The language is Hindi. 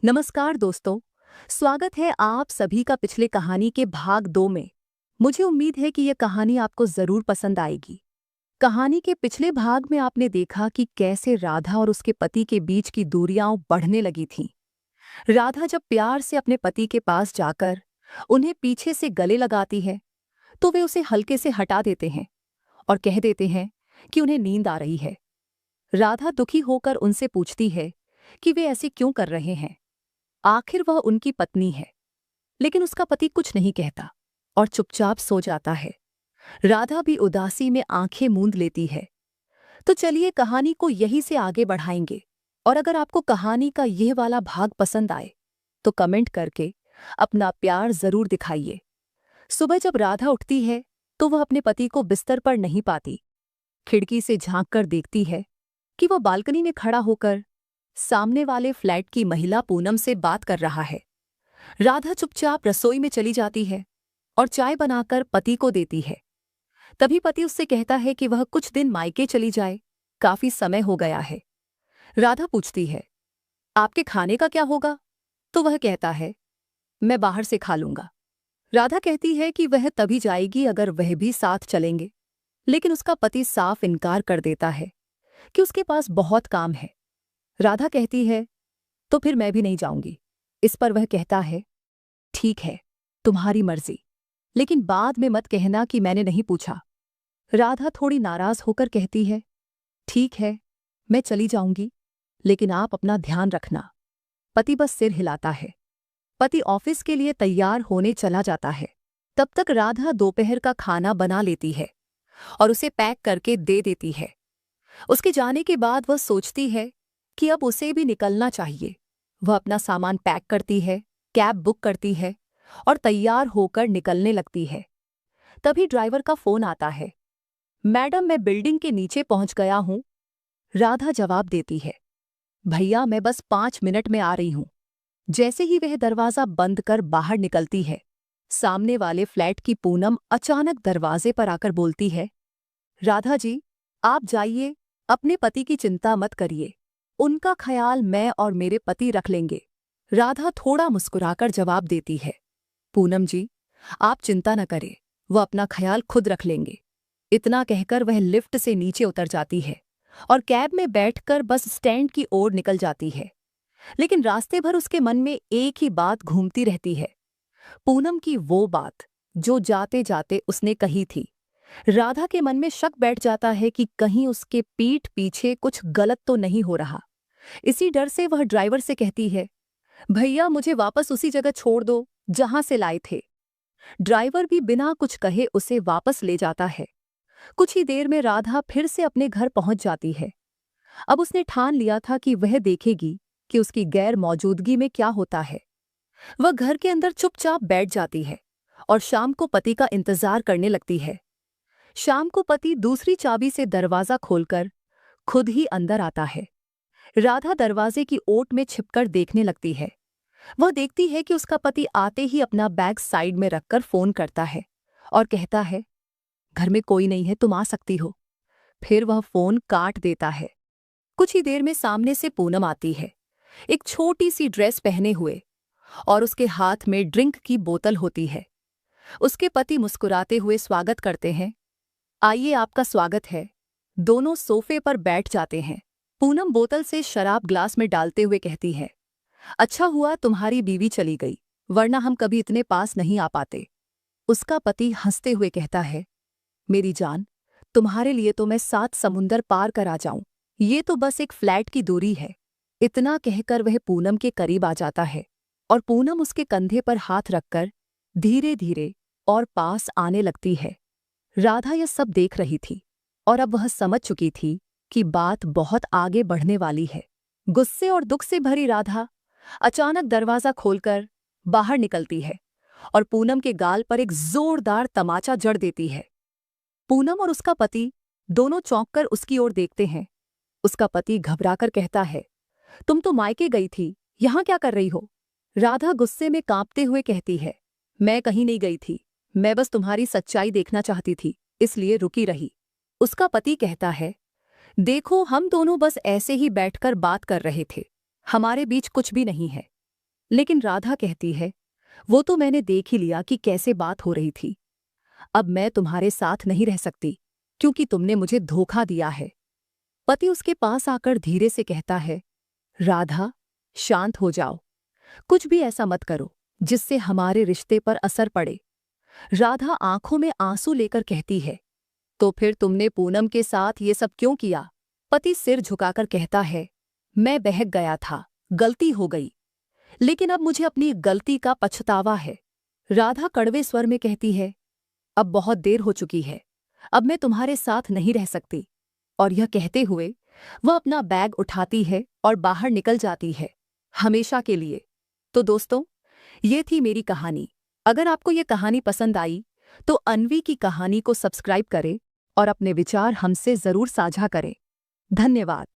नमस्कार दोस्तों। स्वागत है आप सभी का पिछले कहानी के भाग 2 में। मुझे उम्मीद है कि यह कहानी आपको जरूर पसंद आएगी। कहानी के पिछले भाग में आपने देखा कि कैसे राधा और उसके पति के बीच की दूरियां बढ़ने लगी थीं। राधा जब प्यार से अपने पति के पास जाकर उन्हें पीछे से गले लगाती है तो वे उसे हल्के से हटा देते हैं और कह देते हैं कि उन्हें नींद आ रही है। राधा दुखी होकर उनसे पूछती है कि वे ऐसे क्यों कर रहे हैं। आखिर वह उनकी पत्नी है, लेकिन उसका पति कुछ नहीं कहता और चुपचाप सो जाता है। राधा भी उदासी में आंखें मूंद लेती है। तो चलिए कहानी को यहीं से आगे बढ़ाएंगे। और अगर आपको कहानी का यह वाला भाग पसंद आए तो कमेंट करके अपना प्यार जरूर दिखाइए। सुबह जब राधा उठती है तो वह अपने पति को बिस्तर पर नहीं पाती। खिड़की से झांक कर देखती है कि वह बालकनी में खड़ा होकर सामने वाले फ्लैट की महिला पूनम से बात कर रहा है। राधा चुपचाप रसोई में चली जाती है और चाय बनाकर पति को देती है। तभी पति उससे कहता है कि वह कुछ दिन मायके चली जाए, काफी समय हो गया है। राधा पूछती है, आपके खाने का क्या होगा? तो वह कहता है, मैं बाहर से खा लूंगा। राधा कहती है कि वह तभी जाएगी अगर वह भी साथ चलेंगे, लेकिन उसका पति साफ इनकार कर देता है कि उसके पास बहुत काम है। राधा कहती है, तो फिर मैं भी नहीं जाऊंगी। इस पर वह कहता है, ठीक है, तुम्हारी मर्जी, लेकिन बाद में मत कहना कि मैंने नहीं पूछा। राधा थोड़ी नाराज होकर कहती है, ठीक है, मैं चली जाऊंगी, लेकिन आप अपना ध्यान रखना। पति बस सिर हिलाता है। पति ऑफिस के लिए तैयार होने चला जाता है। तब तक राधा दोपहर का खाना बना लेती है और उसे पैक करके दे देती है। उसके जाने के बाद वह सोचती है कि अब उसे भी निकलना चाहिए। वह अपना सामान पैक करती है, कैब बुक करती है और तैयार होकर निकलने लगती है। तभी ड्राइवर का फोन आता है। मैडम, मैं बिल्डिंग के नीचे पहुंच गया हूं। राधा जवाब देती है, भैया मैं बस 5 मिनट में आ रही हूं। जैसे ही वह दरवाजा बंद कर बाहर निकलती है, सामने वाले फ्लैट की पूनम अचानक दरवाजे पर आकर बोलती है, राधा जी, आप जाइए, अपने पति की चिंता मत करिए। उनका ख्याल मैं और मेरे पति रख लेंगे। राधा थोड़ा मुस्कुराकर जवाब देती है, पूनम जी, आप चिंता न करें, वह अपना ख्याल खुद रख लेंगे। इतना कहकर वह लिफ्ट से नीचे उतर जाती है और कैब में बैठकर बस स्टैंड की ओर निकल जाती है। लेकिन रास्ते भर उसके मन में एक ही बात घूमती रहती है, पूनम की वो बात जो जाते जाते उसने कही थी। राधा के मन में शक बैठ जाता है कि कहीं उसके पीठ पीछे कुछ गलत तो नहीं हो रहा। इसी डर से वह ड्राइवर से कहती है, भैया मुझे वापस उसी जगह छोड़ दो जहां से लाए थे। ड्राइवर भी बिना कुछ कहे उसे वापस ले जाता है। कुछ ही देर में राधा फिर से अपने घर पहुंच जाती है। अब उसने ठान लिया था कि वह देखेगी कि उसकी गैर मौजूदगी में क्या होता है। वह घर के अंदर चुपचाप बैठ जाती है और शाम को पति का इंतजार करने लगती है। शाम को पति दूसरी चाबी से दरवाजा खोलकर खुद ही अंदर आता है। राधा दरवाजे की ओट में छिपकर देखने लगती है। वह देखती है कि उसका पति आते ही अपना बैग साइड में रखकर फोन करता है और कहता है, घर में कोई नहीं है, तुम आ सकती हो। फिर वह फोन काट देता है। कुछ ही देर में सामने से पूनम आती है, एक छोटी सी ड्रेस पहने हुए, और उसके हाथ में ड्रिंक की बोतल होती है। उसके पति मुस्कुराते हुए स्वागत करते हैं, आइए आपका स्वागत है। दोनों सोफे पर बैठ जाते हैं। पूनम बोतल से शराब ग्लास में डालते हुए कहती है, अच्छा हुआ तुम्हारी बीवी चली गई, वरना हम कभी इतने पास नहीं आ पाते। उसका पति हंसते हुए कहता है, मेरी जान, तुम्हारे लिए तो मैं 7 समुंदर पार कर आ जाऊं, ये तो बस एक फ्लैट की दूरी है। इतना कहकर वह पूनम के करीब आ जाता है और पूनम उसके कंधे पर हाथ रखकर धीरे धीरे और पास आने लगती है। राधा यह सब देख रही थी और अब वह समझ चुकी थी कि बात बहुत आगे बढ़ने वाली है। गुस्से और दुख से भरी राधा अचानक दरवाजा खोलकर बाहर निकलती है और पूनम के गाल पर एक जोरदार तमाचा जड़ देती है। पूनम और उसका पति दोनों चौंककर उसकी ओर देखते हैं। उसका पति घबराकर कहता है, तुम तो मायके गई थी, यहां क्या कर रही हो? राधा गुस्से में कांपते हुए कहती है, मैं कहीं नहीं गई थी, मैं बस तुम्हारी सच्चाई देखना चाहती थी, इसलिए रुकी रही। उसका पति कहता है, देखो हम दोनों बस ऐसे ही बैठकर बात कर रहे थे, हमारे बीच कुछ भी नहीं है। लेकिन राधा कहती है, वो तो मैंने देख ही लिया कि कैसे बात हो रही थी। अब मैं तुम्हारे साथ नहीं रह सकती, क्योंकि तुमने मुझे धोखा दिया है। पति उसके पास आकर धीरे से कहता है, राधा, शांत हो जाओ। कुछ भी ऐसा मत करो जिससे हमारे रिश्ते पर असर पड़े। राधा आंखों में आंसू लेकर कहती है, तो फिर तुमने पूनम के साथ ये सब क्यों किया? पति सिर झुकाकर कहता है, मैं बहक गया था, गलती हो गई, लेकिन अब मुझे अपनी गलती का पछतावा है। राधा कड़वे स्वर में कहती है, अब बहुत देर हो चुकी है, अब मैं तुम्हारे साथ नहीं रह सकती। और यह कहते हुए वह अपना बैग उठाती है और बाहर निकल जाती है, हमेशा के लिए। तो दोस्तों, ये थी मेरी कहानी। अगर आपको ये कहानी पसंद आई तो अन्वी की कहानी को सब्सक्राइब करें और अपने विचार हमसे ज़रूर साझा करें। धन्यवाद।